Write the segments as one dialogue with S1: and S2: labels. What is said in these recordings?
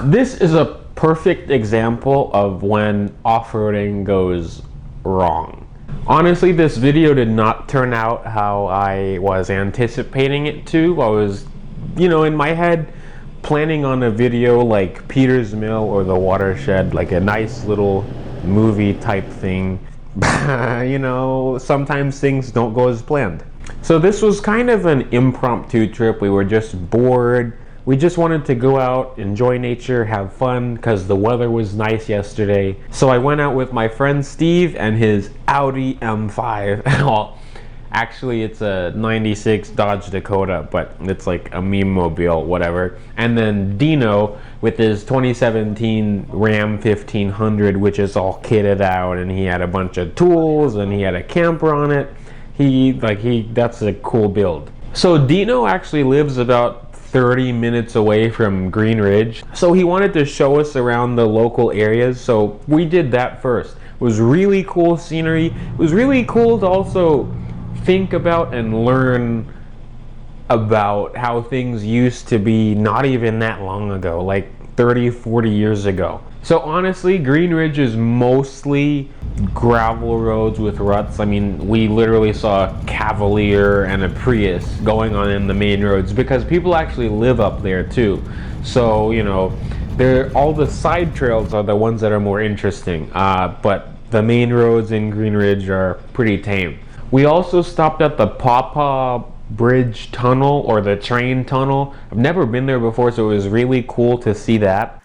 S1: This is a perfect example of when off-roading goes wrong. Honestly, this video did not turn out how I was anticipating it to. I was, in my head, planning on a video like Peter's Mill or The Watershed, like a nice little movie type thing. Sometimes things don't go as planned. So this was kind of an impromptu trip. We were just bored. We just wanted to go out, enjoy nature, have fun, because the weather was nice yesterday. So I went out with my friend Steve and his Audi M5. Well, actually it's a 96 Dodge Dakota, but it's like a meme mobile, whatever. And then Dino with his 2017 Ram 1500, which is all kitted out, and he had a bunch of tools and he had a camper on it. That's a cool build. So Dino actually lives about 30 minutes away from Green Ridge, so he wanted to show us around the local areas, so we did that first. It was really cool scenery. It was really cool to also think about and learn about how things used to be not even that long ago, like 30-40 years ago. So honestly, Green Ridge is mostly gravel roads with ruts. I mean, we literally saw a Cavalier and a Prius going on in the main roads because people actually live up there too. So, all the side trails are the ones that are more interesting. But the main roads in Green Ridge are pretty tame. We also stopped at the Pawpaw Bridge Tunnel, or the train tunnel. I've never been there before, so it was really cool to see that.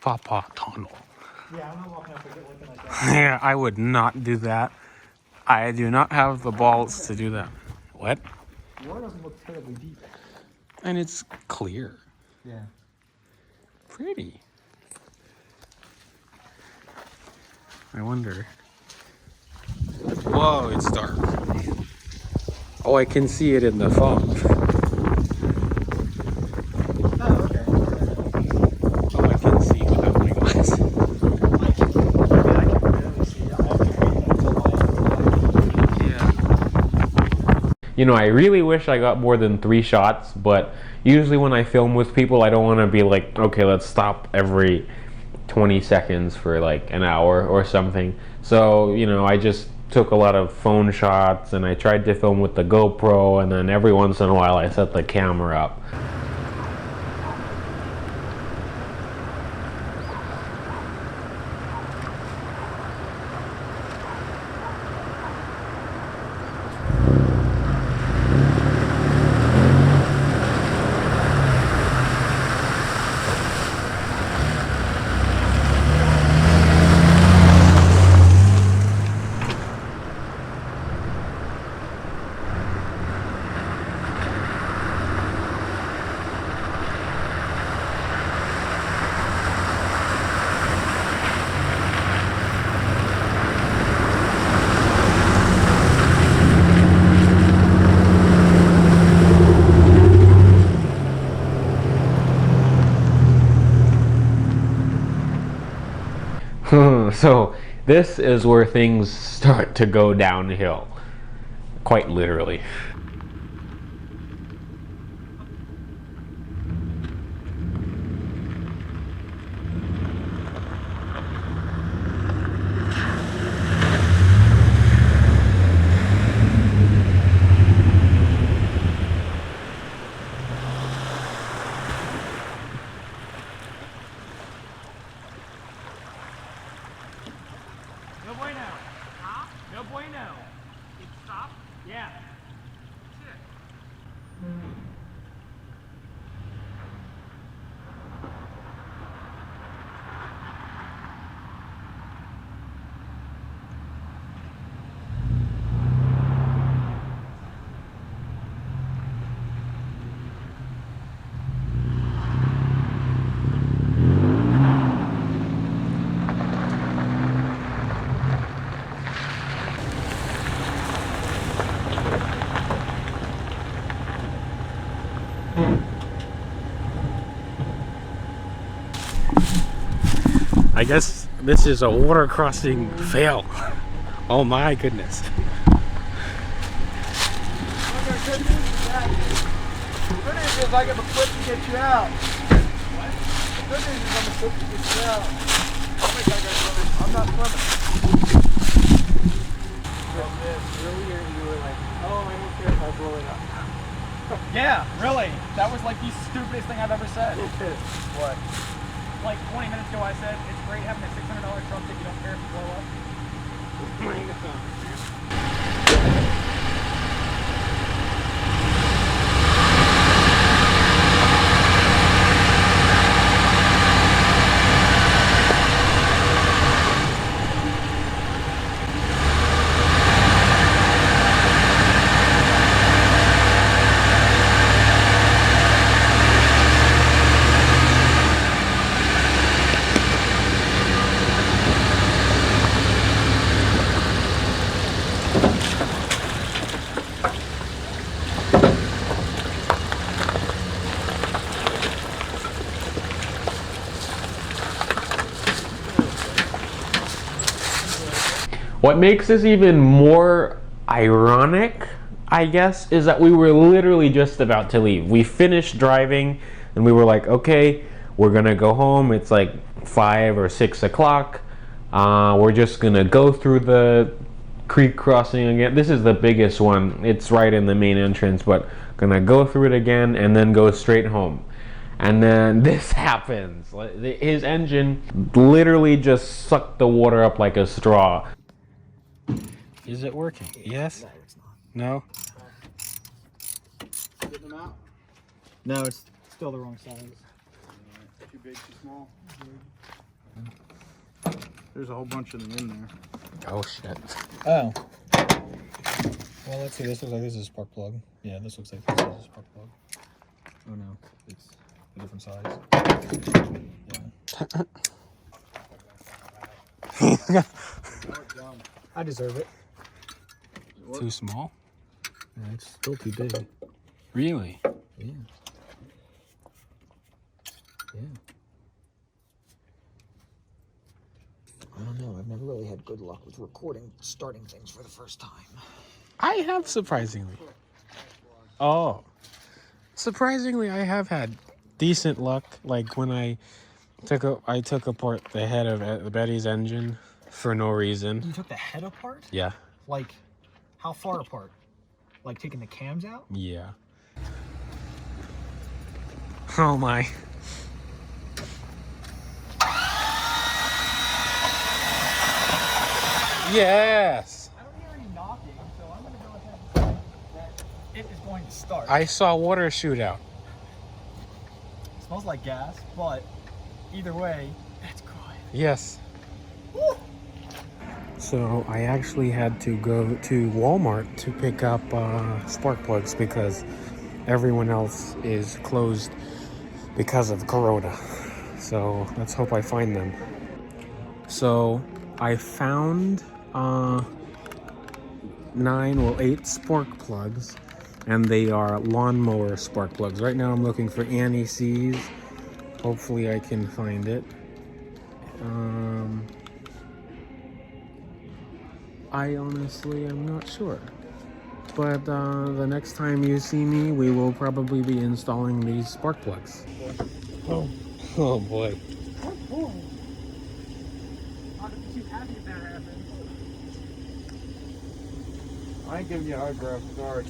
S1: Pawpaw Tunnel.
S2: Yeah, I'm not walking up looking like that.
S1: Yeah, I would not do that. I do not have the balls to do that. What?
S2: The water doesn't look terribly deep.
S1: And it's clear.
S2: Yeah.
S1: Pretty. I wonder. Whoa, it's dark. Oh, I can see it in the fog.
S2: Oh, okay.
S1: Oh, I can see without my glasses.
S2: I can barely see it.
S1: Yeah. I really wish I got more than 3 shots, but usually when I film with people, I don't want to be like, okay, let's stop every 20 seconds for like an hour or something. So, I just took a lot of phone shots, and I tried to film with the GoPro, and then every once in a while I set the camera up. So this is where things start to go downhill, quite literally.
S2: No bueno. Huh? No bueno. It stopped? Yeah. That's it.
S1: I guess this is a water crossing fail. Oh my goodness.
S2: Good news is I got a flip to get you out. What? Good news is I'm a super good scout. Oh my God, guys, I'm not swimming.
S1: Earlier you were like, oh, I don't care if I blow it up.
S2: Yeah, really. That was like the stupidest thing I've ever said. What? Like 20 minutes ago I said, it's great having a $600 truck that you don't care if you blow up.
S1: Oh my God. What makes this even more ironic, I guess, is that we were literally just about to leave. We finished driving and we were like, okay, we're gonna go home. It's like 5 or 6 o'clock. We're just gonna go through the creek crossing again. This is the biggest one. It's right in the main entrance, but gonna go through it again and then go straight home. And then this happens. His engine literally just sucked the water up like a straw. Is it working? Yes?
S2: No, it's not.
S1: No?
S2: Get them out? No, it's still the wrong size. Too big, too small? There's a whole bunch of them in there.
S1: Oh shit.
S2: Oh. Well, let's see. This looks like this is a spark plug. Yeah, this looks like this is a spark plug. Oh no, it's a different size. Yeah. I deserve it.
S1: Too small?
S2: Yeah, it's still too big.
S1: Really?
S2: Yeah. Yeah. I don't know. I've never really had good luck with starting things for the first time.
S1: I have, surprisingly. Oh. Surprisingly, I have had decent luck. Like when I took apart the head of Betty's engine for no reason.
S2: You took the head apart?
S1: Yeah.
S2: Like, how far apart? Like taking the cams out?
S1: Yeah. Oh my. Yes.
S2: I don't hear any knocking, so I'm going to go ahead and say that it is going to start.
S1: I saw water shoot out.
S2: It smells like gas, but either way, that's good.
S1: Yes.
S2: Woo!
S1: So I actually had to go to Walmart to pick up spark plugs because everyone else is closed because of Corona. So let's hope I find them. So I found 8 spark plugs, and they are lawnmower spark plugs. Right now I'm looking for Annie C's. Hopefully I can find it. I honestly am not sure. But the next time you see me, we will probably be installing these spark plugs. Oh, oh boy.
S2: I ain't giving you a hard drive, sorry.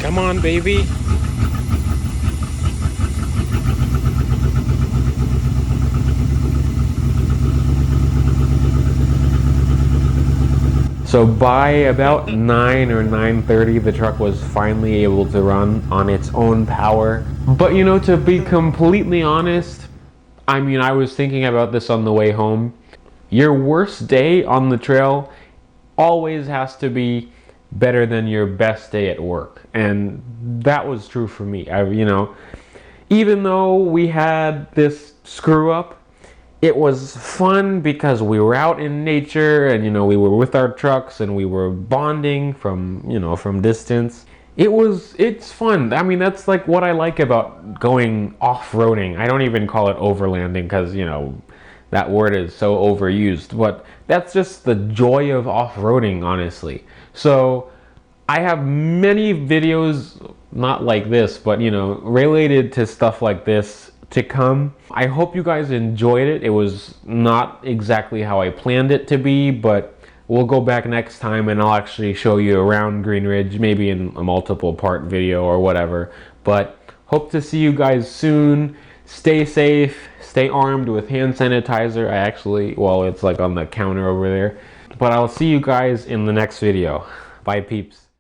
S1: Come on, baby. So by about 9 or 9:30, the truck was finally able to run on its own power. But you know, to be completely honest, I mean, I was thinking about this on the way home. Your worst day on the trail always has to be better than your best day at work. And that was true for me. Even though we had this screw up, it was fun because we were out in nature and, we were with our trucks and we were bonding from distance. It's fun. I mean, that's like what I like about going off-roading. I don't even call it overlanding because, you know, that word is so overused, but that's just the joy of off-roading, honestly. So I have many videos, not like this, but, you know, related to stuff like this to come. I hope you guys enjoyed it. It was not exactly how I planned it to be, but we'll go back next time and I'll actually show you around Green Ridge, maybe in a multiple part video or whatever. But hope to see you guys soon. Stay safe, stay armed with hand sanitizer. I actually, well, it's like on the counter over there. But I'll see you guys in the next video. Bye, peeps.